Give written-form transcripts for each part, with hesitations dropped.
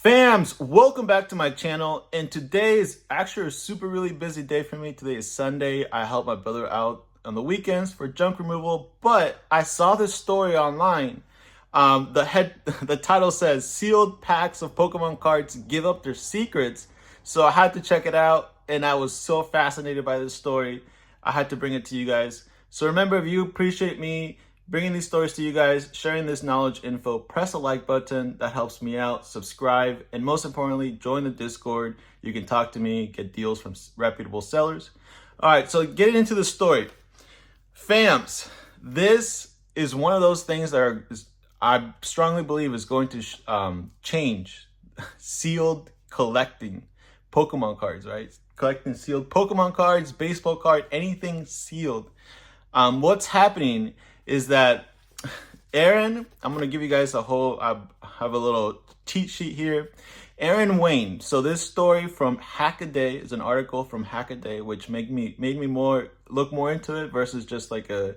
Fams, welcome back to my channel. And today is actually a really busy day for me. Today is Sunday. I help my brother out on the weekends for junk removal, but I saw this story online. The title says sealed packs of Pokemon cards give up their secrets. So I had to check it out, and I was so fascinated by this story. I had to bring it to you guys. So remember, if you appreciate me bringing these stories to you guys, sharing this knowledge info, press a like button. That helps me out. Subscribe. And most importantly, join the Discord. You can talk to me, get deals from reputable sellers. All right, so getting into the story. Fams, this is one of those things that I strongly believe is going to change sealed collecting Pokemon cards, right? Collecting sealed Pokemon cards, baseball card, anything sealed. What's happening is that Aaron, I'm going to give you guys I have a little cheat sheet here. Aaron Wayne. So this story from HackADay is an article from HackADay, which made me look more into it versus just like a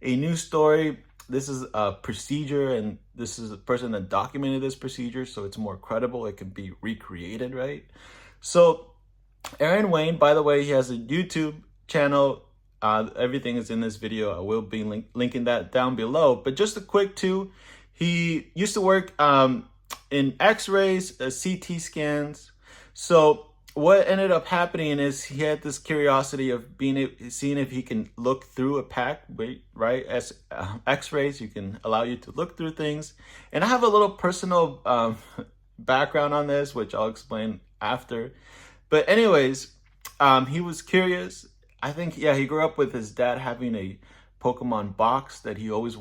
news story. This is a procedure, and this is a person that documented this procedure, so it's more credible. It can be recreated, right? So Aaron Wayne, by the way, he has a YouTube channel. Everything is in this video. I will be linking that down below. But just a quick he used to work in x-rays, CT scans. So what ended up happening is he had this curiosity of seeing if he can look through a pack, right? As x-rays, you can allow you to look through things. And I have a little personal background on this, which I'll explain after. But anyways, he was curious. I think, he grew up with his dad having a Pokemon box that he always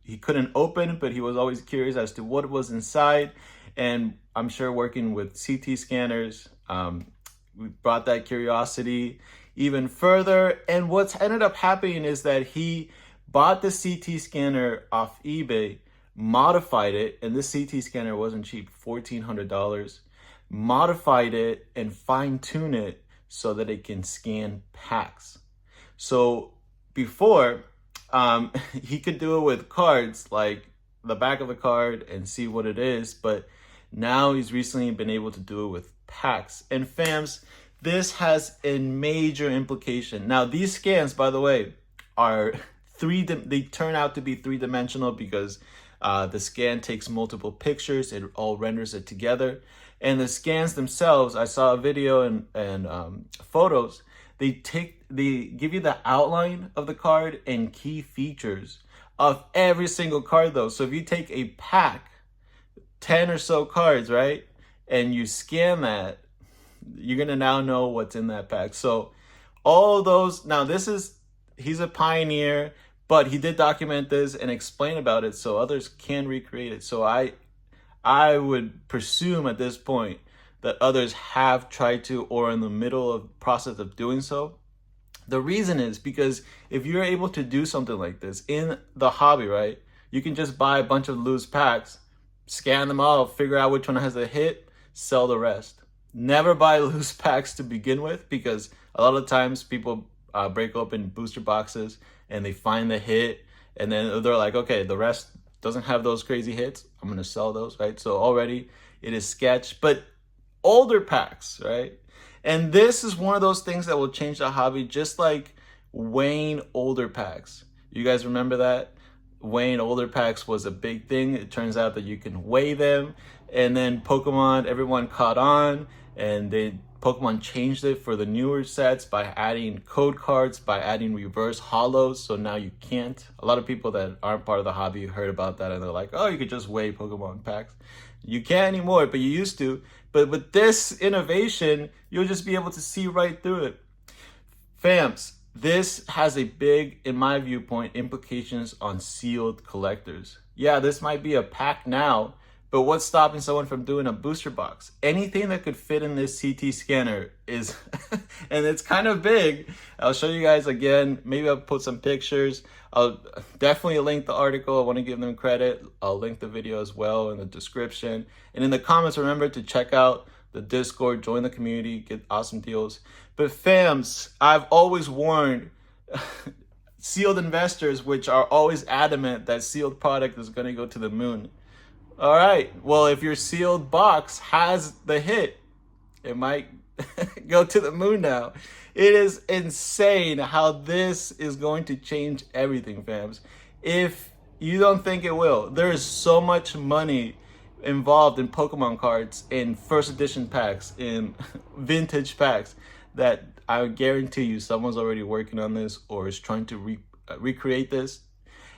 he couldn't open, but he was always curious as to what was inside. And I'm sure working with CT scanners, we brought that curiosity even further. And what's ended up happening is that he bought the CT scanner off eBay, modified it, and this CT scanner wasn't cheap, $1,400, modified it and fine-tuned it so that it can scan packs. So before, he could do it with cards, like the back of the card, and see what it is. But now he's recently been able to do it with packs. And fams, this has a major implication. Now, these scans, by the way, are they turn out to be three-dimensional because the scan takes multiple pictures. It all renders it together. And the scans themselves, I saw a video and photos. They give you the outline of the card and key features of every single card, though. So if you take a pack, 10 or so cards, right, and you scan that, you're gonna now know what's in that pack. So all those, now he's a pioneer, but he did document this and explain about it so others can recreate it. So I would presume at this point that others have tried to or in the middle of process of doing so. The reason is because if you're able to do something like this in the hobby, right, you can just buy a bunch of loose packs, scan them all, figure out which one has a hit, sell the rest. Never buy loose packs to begin with, because a lot of times people break open booster boxes and they find the hit, and then they're like, okay, the rest doesn't have those crazy hits, I'm gonna sell those, right? So already it is sketch. But older packs, right? And this is one of those things that will change the hobby, just like Wayne older packs. You guys remember that? Wayne older packs was a big thing. It turns out that you can weigh them, and then Pokemon, everyone caught on, and Pokemon changed it for the newer sets by adding code cards, by adding reverse holos. So now you can't. A lot of people that aren't part of the hobby heard about that, and they're like, oh, you could just weigh Pokemon packs. You can't anymore, but you used to. But with this innovation, you'll just be able to see right through it. Fams, this has a big, in my viewpoint, implications on sealed collectors. Yeah, this might be a pack now, but what's stopping someone from doing a booster box? Anything that could fit in this CT scanner is, and it's kind of big. I'll show you guys again. Maybe I'll put some pictures. I'll definitely link the article. I want to give them credit. I'll link the video as well in the description. And in the comments, remember to check out the Discord, join the community, get awesome deals. But fams, I've always warned sealed investors, which are always adamant that sealed product is going to go to the moon. All right. Well, if your sealed box has the hit, it might go to the moon now. It is insane how this is going to change everything, fams. If you don't think it will, there is so much money involved in Pokemon cards, in first edition packs, in vintage packs, that I guarantee you someone's already working on this or is trying to recreate this.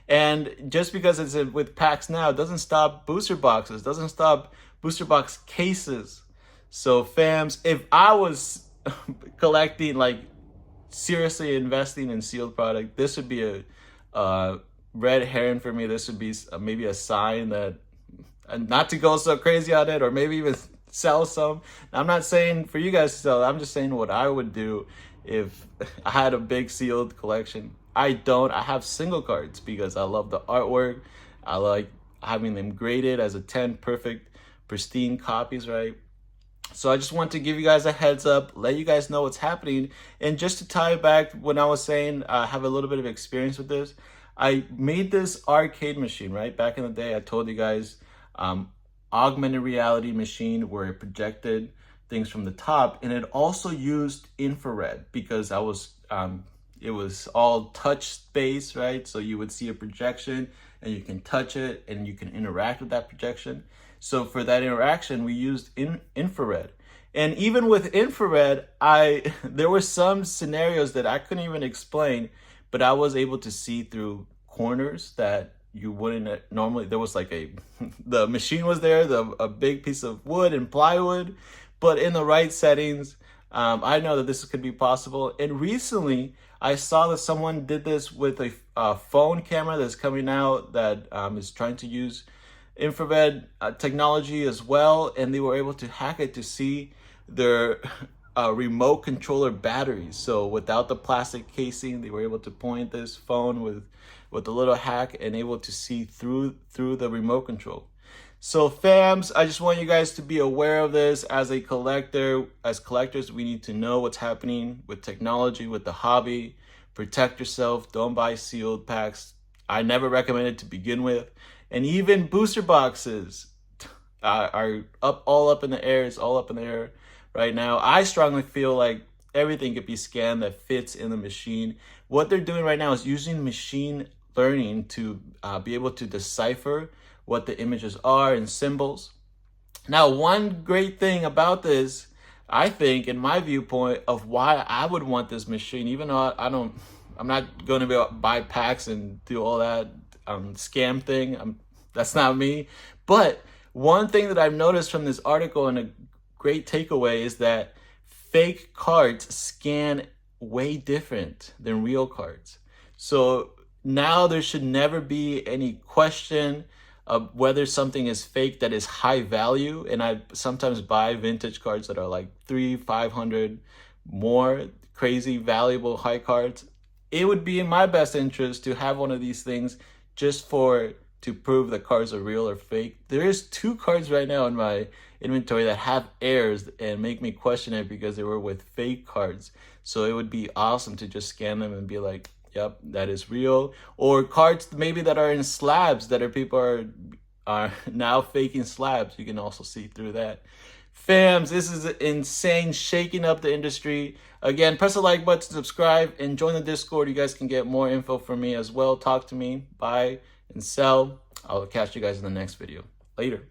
And just because it's with packs now doesn't stop booster boxes, doesn't stop booster box cases. So fams, if I was collecting, like seriously investing in sealed product, this would be a red herring for me. This would be maybe a sign that not to go so crazy on it, or maybe even sell some. I'm not saying for you guys to sell. I'm just saying what I would do if I had a big sealed collection. I don't. I have single cards because I love the artwork. I like having them graded as a 10 perfect, pristine copies, right? So I just want to give you guys a heads up, let you guys know what's happening. And just to tie it back, when I was saying I have a little bit of experience with this, I made this arcade machine, right? Back in the day, I told you guys, augmented reality machine where it projected things from the top, and it also used infrared because it was all touch based, right? So you would see a projection and you can touch it and you can interact with that projection. So for that interaction, we used infrared. And even with infrared, there were some scenarios that I couldn't even explain, but I was able to see through corners that you wouldn't normally. There was like the machine was there, a big piece of wood and plywood, but in the right settings, I know that this could be possible. And recently, I saw that someone did this with a phone camera that's coming out that is trying to use infrared technology as well, and they were able to hack it to see their remote controller batteries. So without the plastic casing, they were able to point this phone with a little hack and able to see through the remote control. So fams, I just want you guys to be aware of this. As a collector, as collectors, we need to know what's happening with technology, with the hobby. Protect yourself. Don't buy sealed packs. I never recommend it to begin with. And even booster boxes are all up in the air. It's all up in the air right now. I strongly feel like everything could be scanned that fits in the machine. What they're doing right now is using machine learning to be able to decipher what the images are and symbols. Now, one great thing about this, I think, in my viewpoint of why I would want this machine, even though I'm not going to buy packs and do all that scam thing. That's not me. But one thing that I've noticed from this article, and a great takeaway, is that fake cards scan way different than real cards. So now there should never be any question of whether something is fake that is high value. And I sometimes buy vintage cards that are like 300-500 more crazy valuable high cards. It would be in my best interest to have one of these things just to prove that cards are real or fake. There is 2 cards right now in my inventory that have errors and make me question it because they were with fake cards. So it would be awesome to just scan them and be like, yep, that is real. Or cards maybe that are in slabs that people are now faking slabs. You can also see through that. Fams, this is insane, shaking up the industry. Again, press the like button, subscribe, and join the Discord. You guys can get more info from me as well. Talk to me, buy and sell. I'll catch you guys in the next video. Later.